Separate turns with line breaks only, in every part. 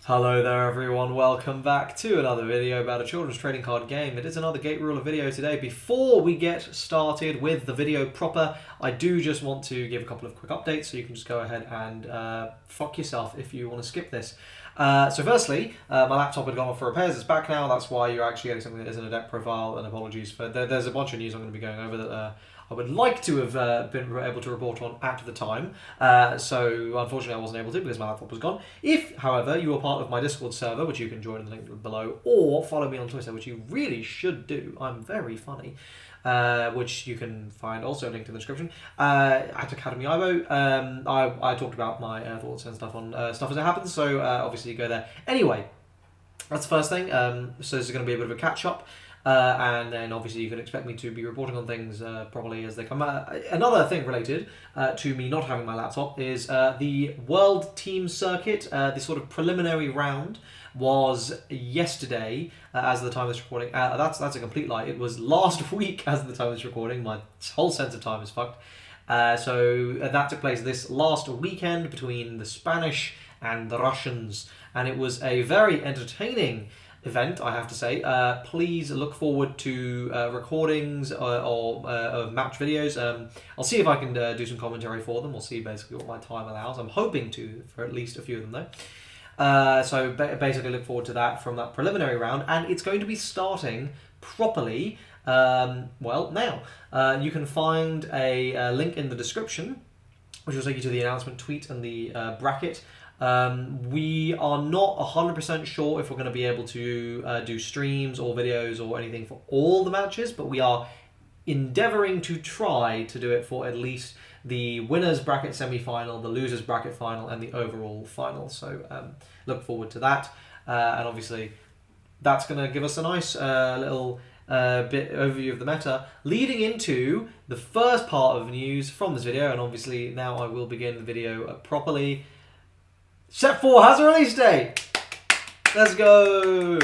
Hello there everyone, welcome back to another video about a children's trading card game. It is another Gate Ruler video today. Before we get started with the video proper, I do just want to give a couple of quick updates so you can just go ahead and fuck yourself if you want to skip this. So firstly, my laptop had gone off for repairs, it's back now, that's why you're actually getting something that isn't a deck profile, and apologies for, there's a bunch of news I'm going to be going over that I would like to have been able to report on at the time, so unfortunately I wasn't able to because my laptop was gone. If, however, you are part of my Discord server, which you can join in the link below, or follow me on Twitter, which you really should do, I'm very funny, which you can find also linked in the description, at Academy Aibo. I talked about my thoughts and stuff on stuff as it happens, so obviously you go there. Anyway, that's the first thing, so this is going to be a bit of a catch-up. And then obviously you can expect me to be reporting on things properly as they come out. Another thing related to me not having my laptop is the World Team Circuit, the sort of preliminary round was yesterday as of the time of this recording. That's a complete lie. It was last week as of the time of this recording. My whole sense of time is fucked. So that took place this last weekend between the Spanish and the Russians. And it was a very entertaining event, I have to say. Please look forward to recordings or match videos. I'll see if I can do some commentary for them. We'll see basically what my time allows. I'm hoping to for at least a few of them though. So basically look forward to that from that preliminary round, and it's going to be starting properly well now. You can find a link in the description which will take you to the announcement tweet and the bracket. We are not 100% sure if we're going to be able to do streams or videos or anything for all the matches, but we are endeavouring to try to do it for at least the winners bracket semi-final, the losers bracket final, and the overall final. So look forward to that, and obviously that's going to give us a nice little bit overview of the meta, leading into the first part of news from this video. And obviously now I will begin the video properly. Set 4 has a release date! Let's go!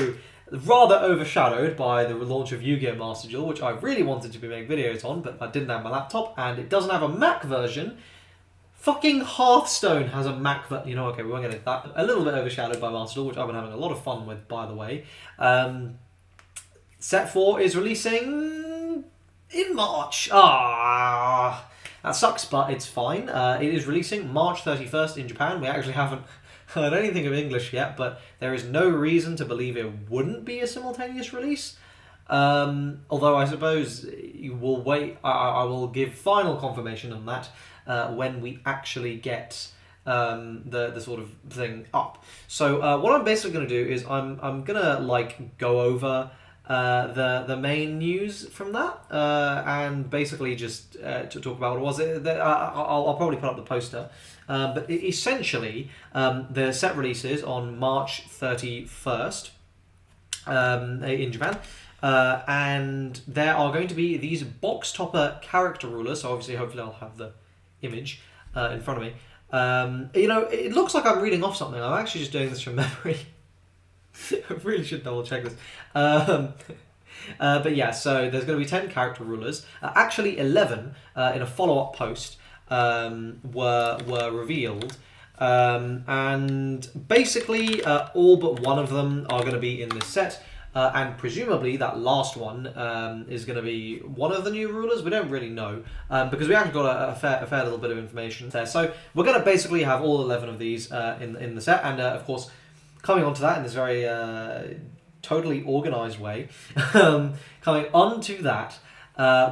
Rather overshadowed by the launch of Yu-Gi-Oh! Master Duel, which I really wanted to be making videos on, but I didn't have my laptop, and it doesn't have a Mac version. Fucking Hearthstone has a Mac version. You know, okay, we won't get into that. A little bit overshadowed by Master Duel, which I've been having a lot of fun with, by the way. Set 4 is releasing in March. That sucks, but it's fine. It is releasing March 31st in Japan. We actually haven't heard anything of English yet, but there is no reason to believe it wouldn't be a simultaneous release. Although I suppose you will wait. I will give final confirmation on that when we actually get the sort of thing up. So what I'm basically going to do is I'm gonna like go over the main news from that, and basically just to talk about what it was. I'll probably put up the poster, but essentially the set releases on March 31st in Japan, and there are going to be these box topper character rulers. So obviously, hopefully I'll have the image in front of me. You know, it looks like I'm reading off something. I'm actually just doing this from memory. I really should double check this. But yeah, so there's going to be 10 character rulers. Actually 11 in a follow-up post were revealed. And basically all but one of them are going to be in this set. And presumably that last one is going to be one of the new rulers. We don't really know, because we actually got a fair little bit of information there. So we're going to basically have all 11 of these in the set. And of course, coming onto that in this very totally organised way, coming onto that,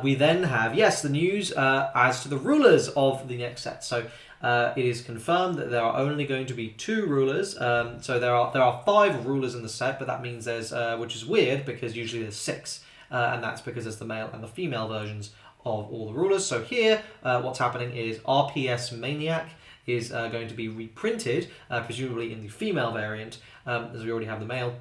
we then have, yes, the news as to the rulers of the next set. So it is confirmed that there are only going to be 2 rulers. So there are 5 rulers in the set, but that means there's, which is weird because usually there's 6, and that's because there's the male and the female versions of all the rulers. So here, what's happening is RPS Maniac is going to be reprinted, presumably in the female variant, as we already have the male.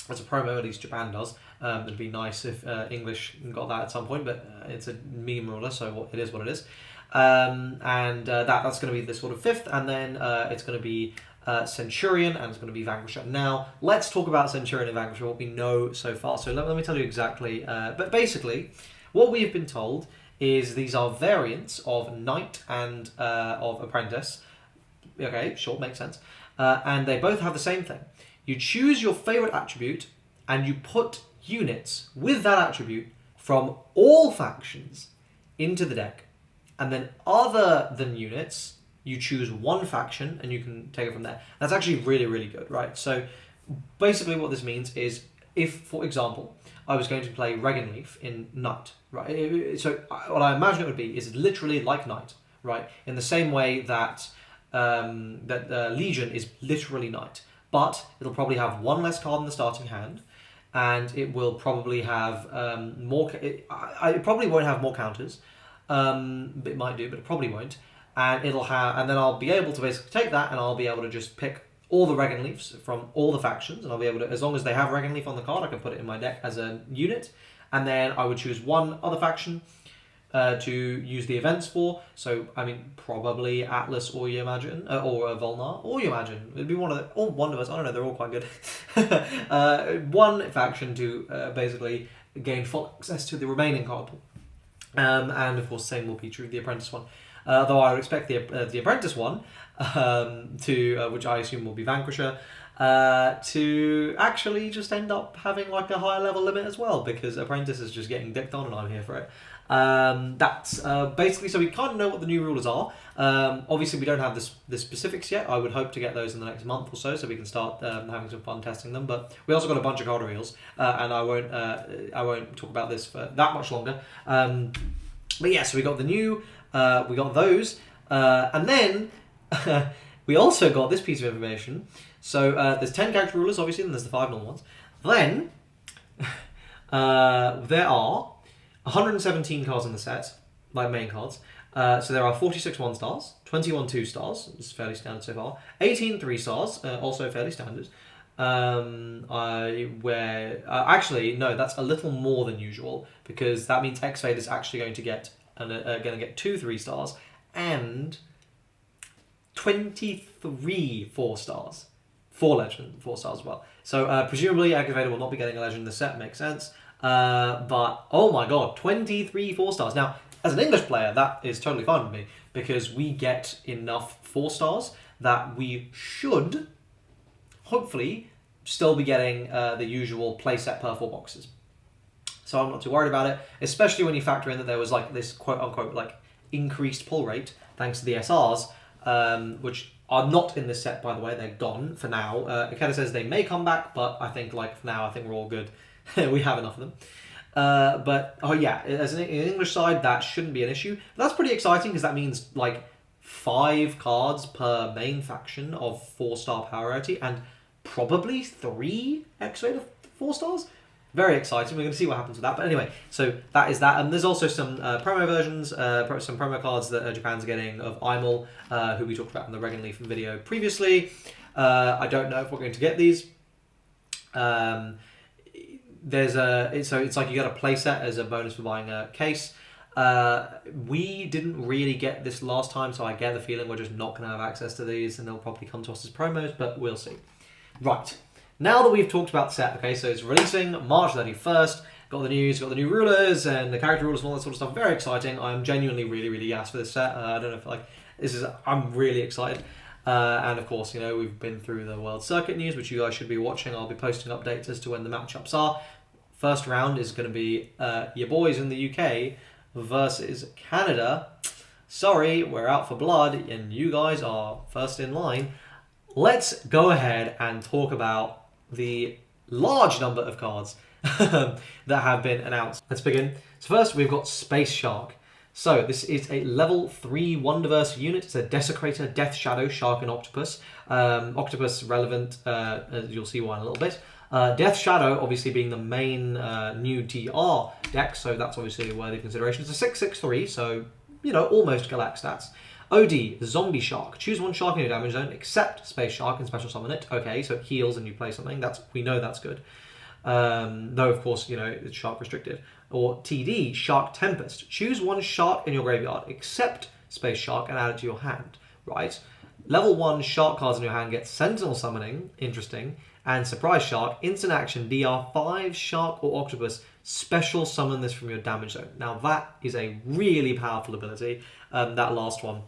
As a promo, at least Japan does. It'd be nice if English got that at some point, but it's a meme ruler, so it is what it is. And that's going to be the sort of 5th, and then it's going to be Centurion, and it's going to be Vanquisher. Now, let's talk about Centurion and Vanquisher, what we know so far. So let me tell you exactly, but basically, what we have been told is these are variants of Knight and of Apprentice. Okay, sure, makes sense. and they both have the same thing. You choose your favorite attribute, and you put units with that attribute from all factions into the deck. And then other than units, you choose one faction, and you can take it from there. That's actually really, really good, right? So basically what this means is, if, for example, I was going to play Regenleaf in Knight, right? So what I imagine it would be is literally like Knight, right? In the same way that Legion is literally Knight, but it'll probably have one less card in the starting hand, and it will probably have more. It probably won't have more counters. It might do, but it probably won't. And it'll have, and then I'll be able to basically take that, and I'll be able to just pick all the Regenleafs from all the factions, and I'll be able to, as long as they have Regenleaf on the card, I can put it in my deck as a unit, and then I would choose one other faction to use the events for. So I mean, probably Atlas or you imagine, or Volnar, or you imagine. It'd be one of the, or one of us. I don't know. They're all quite good. One faction to basically gain full access to the remaining card pool, and of course, same will be true of the Apprentice one. Though I would expect the Apprentice one to, which I assume will be Vanquisher, to actually just end up having like a higher level limit as well, because Apprentice is just getting dicked on, and I'm here for it. That's basically, so we kind of know what the new rulers are. Obviously, we don't have the specifics yet. I would hope to get those in the next month or so we can start having some fun testing them. But we also got a bunch of card reveals, and I won't talk about this for that much longer. But yeah, so we got the new. We got those, and then we also got this piece of information. So there's 10 character rulers, obviously, and there's the 5 normal ones. Then there are 117 cards in the set, like main cards. So there are 46 1-stars, 21 2-stars, it's fairly standard so far, 18 3-stars, also fairly standard. Actually, no, that's a little more than usual, because that means X-Fade is actually going to get 2 3-stars and 23 4-stars. 4 legend 4-stars as well. So presumably Activator will not be getting a legend in the set, makes sense. But oh my god, 23 4-stars. Now, as an English player, that is totally fine with me, because we get enough 4-stars that we should hopefully still be getting the usual playset per 4 boxes. So I'm not too worried about it, especially when you factor in that there was like this quote-unquote like increased pull rate thanks to the SRs, which are not in this set, by the way. They're gone for now. Ikeda says they may come back, but I think like for now, I think we're all good. We have enough of them. But oh yeah, as an English side, that shouldn't be an issue. But that's pretty exciting, because that means like 5 cards per main faction of 4-star power rarity, and probably 3 X-Rated 4-stars. Very exciting. We're going to see what happens with that. But anyway, so that is that. And there's also some promo versions, some promo cards that Japan's getting of Imel, who we talked about in the Regenleaf video previously. I don't know if we're going to get these. It's like you get a playset as a bonus for buying a case. We didn't really get this last time, so I get the feeling we're just not going to have access to these, and they'll probably come to us as promos, but we'll see. Right. Now that we've talked about the set, okay, so it's releasing March 31st, got the news, got the new rulers and the character rulers and all that sort of stuff. Very exciting. I'm genuinely really, really gassed for this set. I don't know if I'm really excited. And of course, you know, we've been through the World Circuit news, which you guys should be watching. I'll be posting updates as to when the matchups are. First round is going to be your boys in the UK versus Canada. Sorry, we're out for blood, and you guys are first in line. Let's go ahead and talk about the large number of cards that have been announced. Let's begin. So first, we've got Space Shark. So this is a level 3 Wonderverse unit. It's a Desecrator, Death Shadow, Shark and Octopus. Octopus relevant, as you'll see why in a little bit. Death Shadow obviously being the main new DR deck, so that's obviously a worthy consideration. It's a 6/6/3, so, you know, almost Galax stats. OD, Zombie Shark. Choose one shark in your damage zone, except Space Shark, and special summon it. Okay, so it heals and you play something. We know that's good. Though, of course, you know, it's shark restricted. Or TD, Shark Tempest. Choose one shark in your graveyard, except Space Shark, and add it to your hand. Right. Level 1 shark cards in your hand get Sentinel Summoning, interesting, and Surprise Shark, instant action, DR5, Shark or Octopus, special summon this from your damage zone. Now that is a really powerful ability, that last one.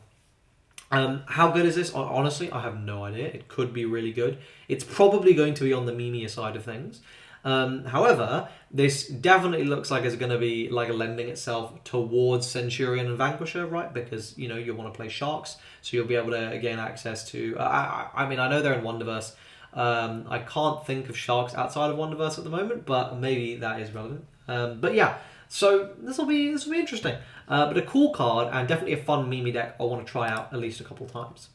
How good is this? Honestly, I have no idea. It could be really good. It's probably going to be on the memeier side of things. However, this definitely looks like it's going to be like lending itself towards Centurion and Vanquisher, right? Because, you know, you want to play Sharks, so you'll be able to gain access to... I mean, I know they're in Wonderverse. I can't think of Sharks outside of Wonderverse at the moment, but maybe that is relevant. But yeah, so this will be interesting. But a cool card and definitely a fun meme deck I want to try out at least a couple times.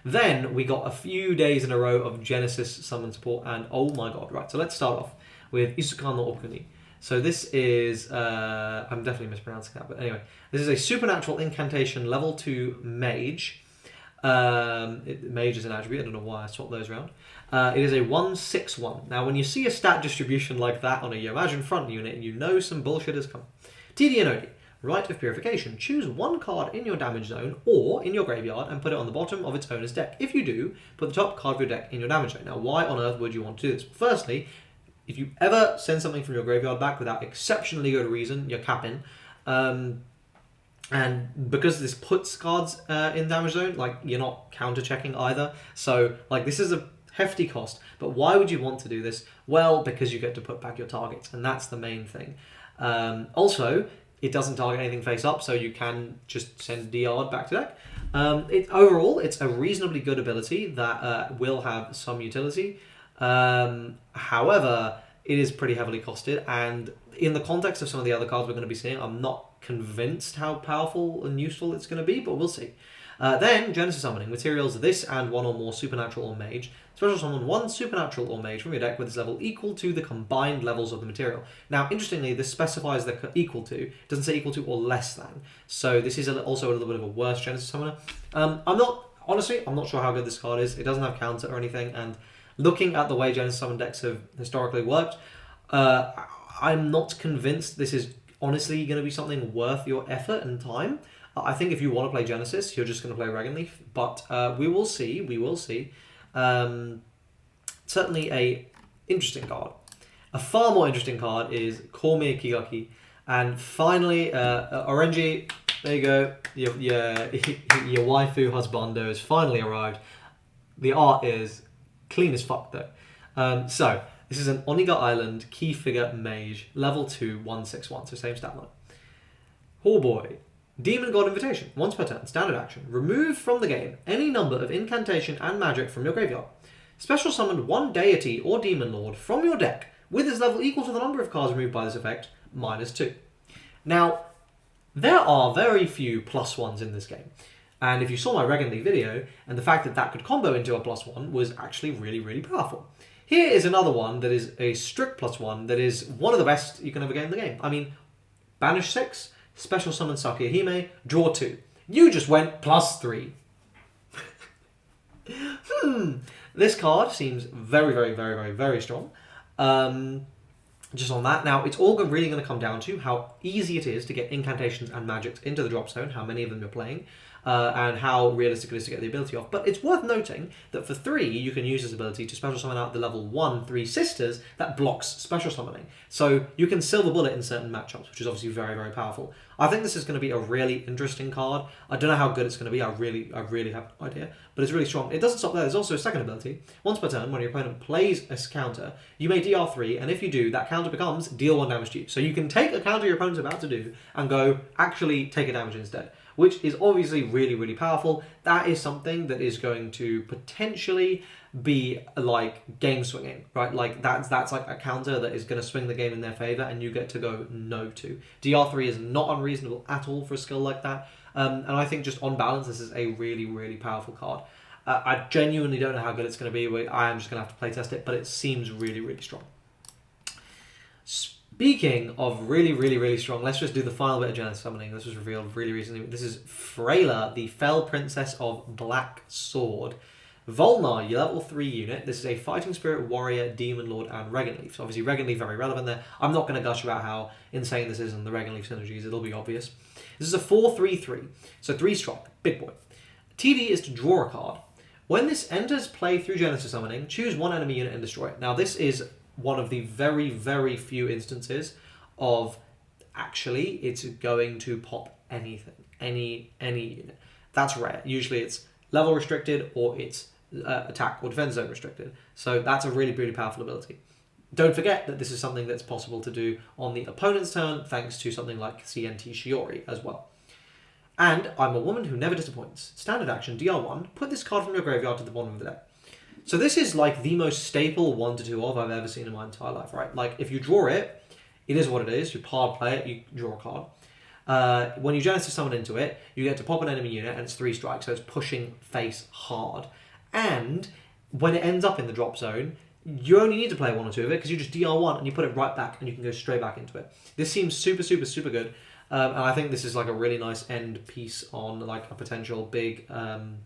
Then we got a few days in a row of Genesis summon support, and oh my god, right, so let's start off with Isuzu no Okuni. So this is, I'm definitely mispronouncing that, but anyway, this is a supernatural incantation level 2 mage. Mage is an attribute, I don't know why I swapped those around. It is a 1/6/1. Now when you see a stat distribution like that on a Imagine front unit, you know some bullshit has come. TD and OD. Rite of Purification. Choose one card in your damage zone or in your graveyard and put it on the bottom of its owner's deck. If you do, put the top card of your deck in your damage zone. Now, why on earth would you want to do this? Firstly, if you ever send something from your graveyard back without exceptionally good reason, you're capping. And because this puts cards in damage zone, like, you're not counter-checking either. So, like, this is a hefty cost. But why would you want to do this? Well, because you get to put back your targets, and that's the main thing. Also, it doesn't target anything face up, so you can just send DR back to deck. Overall, it's a reasonably good ability that will have some utility. However, it is pretty heavily costed, and in the context of some of the other cards we're going to be seeing, I'm not convinced how powerful and useful it's going to be, but we'll see. Then, Genesis Summoning. Materials this and one or more Supernatural or Mage. Special summon one Supernatural or Mage from your deck with its level equal to the combined levels of the material. Now, interestingly, this specifies the equal to. It doesn't say equal to or less than. So this is also a little bit of a worse Genesis Summoner. I'm not sure how good this card is. It doesn't have counter or anything, and looking at the way Genesis Summon decks have historically worked, I'm not convinced this is honestly going to be something worth your effort and time. I think if you want to play Genesis, you're just going to play Regenleaf, but we will see. Certainly a interesting card. A far more interesting card is Kormir Kigaki. And finally, Orenji, there you go. Your waifu husbando has finally arrived. The art is clean as fuck though. So, this is an Oniga Island key figure mage, level 2, 1/6/1, so same stat line. Oh boy. Demon God Invitation. Once per turn. Standard action. Remove from the game any number of incantation and magic from your graveyard. Special summon one deity or demon lord from your deck with its level equal to the number of cards removed by this effect, -2. Now, there are very few +1s in this game. And if you saw my Regenly video, and the fact that that could combo into a +1 was actually really, really powerful. Here is another one that is a strict +1 that is one of the best you can ever get in the game. I mean, banish 6, special summon Sakihime, draw 2. You just went +3. This card seems very, very, very, very, very strong. Just on that. Now, it's all really going to come down to how easy it is to get incantations and magics into the drop zone, how many of them you're playing, and how realistic it is to get the ability off. But it's worth noting that for 3, you can use this ability to special summon out the level 1 3 sisters that blocks special summoning. So you can silver bullet in certain matchups, which is obviously very, very powerful. I think this is going to be a really interesting card. I don't know how good it's going to be. I really have no idea. But it's really strong. It doesn't stop there. There's also a second ability. Once per turn, when your opponent plays a counter, you may DR3, and if you do, that counter becomes deal 1 damage to you. So you can take a counter your opponent's about to do and go, actually take a damage instead, which is obviously really, really powerful. That is something that is going to potentially be like game swinging, right? Like that's like a counter that is going to swing the game in their favor, and you get to go no to. DR3 is not unreasonable at all for a skill like that, and I think just on balance, this is a really, really powerful card. I genuinely don't know how good it's going to be. I am just going to have to playtest it, but it seems really, really strong. Speaking of really, really, really strong, let's just do the final bit of Genesis Summoning. This was revealed really recently. This is Freyla, the Fell Princess of Black Sword. Volnar, your level 3 unit. This is a Fighting Spirit, Warrior, Demon Lord, and Regenleaf. So obviously Regenleaf very relevant there. I'm not going to gush about how insane this is and the Regenleaf synergies. It'll be obvious. This is a 4/3/3. So 3 strong. Big boy. TD is to draw a card. When this enters play through Genesis Summoning, choose one enemy unit and destroy it. Now this is one of the very, very few instances of actually it's going to pop anything. Any unit. That's rare. Usually it's level restricted or it's attack or defense zone restricted. So that's a really, really powerful ability. Don't forget that this is something that's possible to do on the opponent's turn, thanks to something like CNT Shiori as well. And I'm a woman who never disappoints. Standard action, DR1, put this card from your graveyard to the bottom of the deck. So this is like the most staple 1-2 of I've ever seen in my entire life, right? Like if you draw it, it is what it is. You hard play it, you draw a card. When you Genesis summon into it, you get to pop an enemy unit and it's 3 strikes, so it's pushing face hard. And when it ends up in the drop zone, you only need to play 1 or 2 of it because you just DR1 and you put it right back and you can go straight back into it. This seems super, super, super good. And I think this is like a really nice end piece on like a potential big Dragon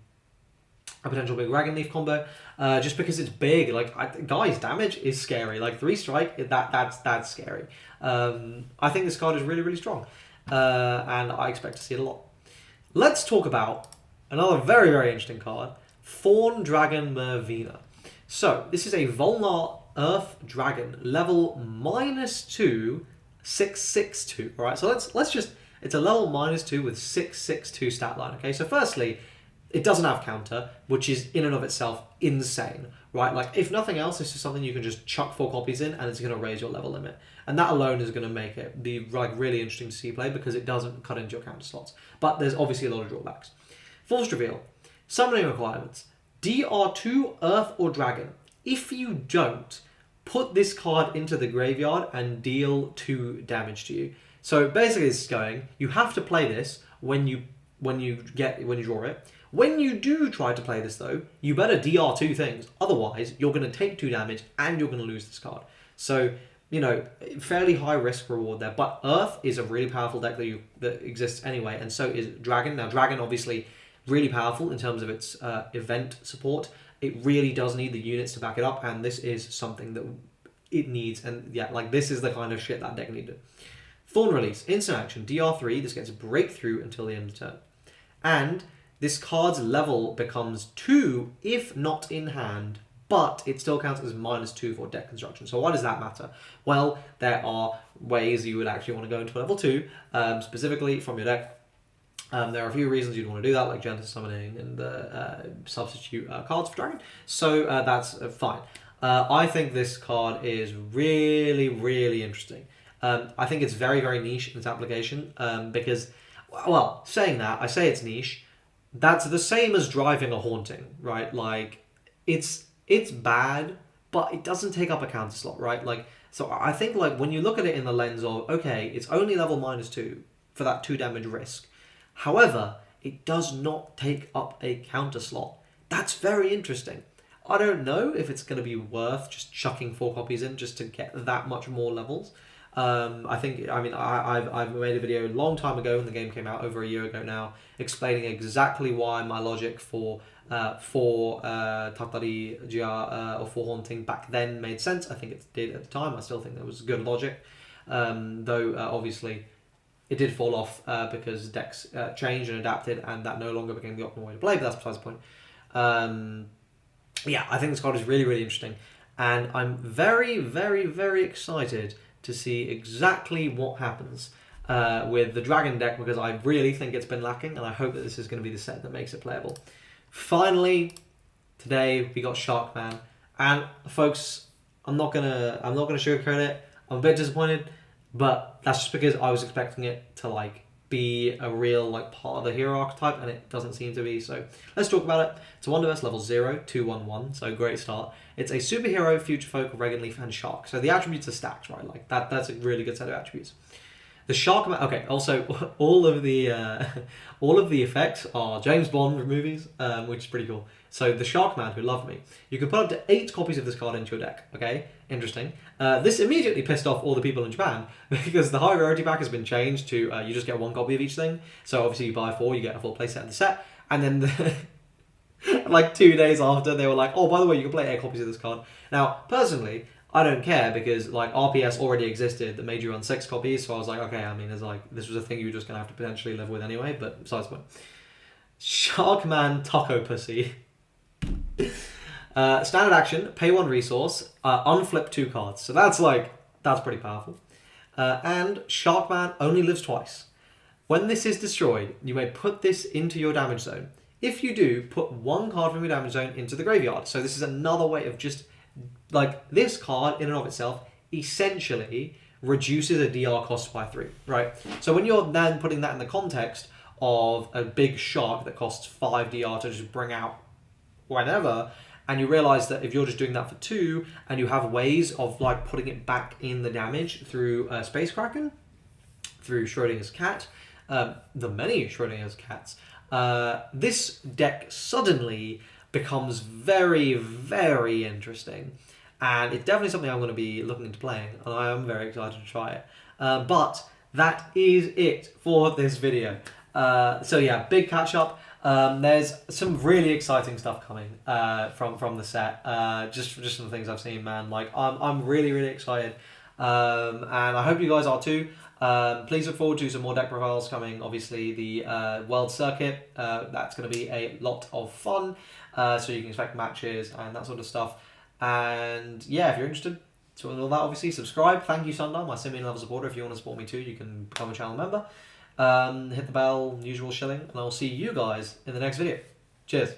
Leaf combo. Just because it's big. Like, guys, damage is scary. Like 3 strike, that's scary. I think this card is really, really strong. And I expect to see it a lot. Let's talk about another very, very interesting card. Fawn Dragon Mervina. So, this is a Volnar Earth Dragon, level -2, 6/6/2. Alright, so let's just, it's a level -2 with 6/6/2 stat line. Okay, so firstly, it doesn't have counter, which is in and of itself insane, right? Like, if nothing else, this is something you can just chuck 4 copies in and it's going to raise your level limit. And that alone is going to make it be like really interesting to see play because it doesn't cut into your counter slots. But there's obviously a lot of drawbacks. Forced Reveal. Summoning requirements. DR2, Earth or Dragon. If you don't, put this card into the graveyard and deal 2 damage to you. So basically this is going, you have to play this when you draw it. When you do try to play this though, you better DR2 things. Otherwise, you're going to take 2 damage and you're going to lose this card. So, you know, fairly high risk reward there. But Earth is a really powerful deck that exists anyway, and so is Dragon. Now, Dragon obviously really powerful in terms of its event support. It really does need the units to back it up, and this is something that it needs. And yeah, like this is the kind of shit that deck needed. Thorn Release, instant action, DR3. This gets a breakthrough until the end of the turn. And this card's level becomes 2 if not in hand, but it still counts as -2 for deck construction. So why does that matter? Well, there are ways you would actually want to go into level 2, specifically from your deck. There are a few reasons you'd want to do that, like Genesis Summoning and substitute cards for Dragon. So that's fine. I think this card is really, really interesting. I think it's very, very niche in its application because, well, saying that, I say it's niche. That's the same as driving a Haunting, right? Like, it's bad, but it doesn't take up a counter slot, right? Like, so I think like when you look at it in the lens of, okay, it's only level -2 for that 2 damage risk. However, it does not take up a counter slot. That's very interesting. I don't know if it's going to be worth just chucking 4 copies in just to get that much more levels. I've made a video a long time ago when the game came out, over a year ago now, explaining exactly why my logic for Tatari Jia or for Haunting back then made sense. I think it did at the time. I still think there was good logic. Though obviously it did fall off because decks changed and adapted, and that no longer became the optimal way to play, but that's besides the point. Yeah, I think this card is really, really interesting. And I'm very, very, very excited to see exactly what happens with the Dragon deck, because I really think it's been lacking, and I hope that this is going to be the set that makes it playable. Finally, today we got Sharkman, and folks, I'm not gonna sugarcoat it. I'm a bit disappointed, but that's just because I was expecting it to like be a real like part of the hero archetype, and it doesn't seem to be. So let's talk about it. It's a Wonderverse level 0, 2/1/1, so great start. It's a superhero, future folk, Regan Leaf, and Shark. So the attributes are stacked, right? Like that's a really good set of attributes. The Sharkman. Okay. Also, all of the effects are James Bond movies, which is pretty cool. So the Sharkman Who Loved Me. You can put up to 8 copies of this card into your deck. Okay, interesting. This immediately pissed off all the people in Japan because the high rarity pack has been changed to you just get 1 copy of each thing. So obviously you buy 4, you get a full playset of the set, and then like 2 days after they were like, oh, by the way, you can play 8 copies of this card. Now, personally, I don't care because like RPS already existed that made you run 6 copies, so I was like, okay, I mean, there's like this was a thing you were just gonna have to potentially live with anyway. But besides the point, Sharkman Taco Pussy. Standard action, pay 1 resource, unflip 2 cards. So that's pretty powerful. And Sharkman only lives twice. When this is destroyed, you may put this into your damage zone. If you do, put one card from your damage zone into the graveyard. So this is another way of just, like, this card in and of itself essentially reduces a DR cost by 3, right? So when you're then putting that in the context of a big shark that costs 5 DR to just bring out whenever, and you realize that if you're just doing that for 2, and you have ways of like putting it back in the damage through Space Kraken, through Schrodinger's cat, the many Schrodinger's cats, this deck suddenly becomes very, very interesting. And it's definitely something I'm going to be looking into playing, and I am very excited to try it. But that is it for this video. So yeah, big catch up. There's some really exciting stuff coming from the set. Just some things I've seen, man. Like I'm really, really excited, and I hope you guys are too. Please look forward to some more deck profiles coming. Obviously, the World Circuit, that's going to be a lot of fun. So you can expect matches and that sort of stuff. And yeah, if you're interested to all that, obviously subscribe. Thank you, Sundar, my simian level supporter. If you want to support me too, you can become a channel member. Hit the bell, usual shilling, and I'll see you guys in the next video. Cheers.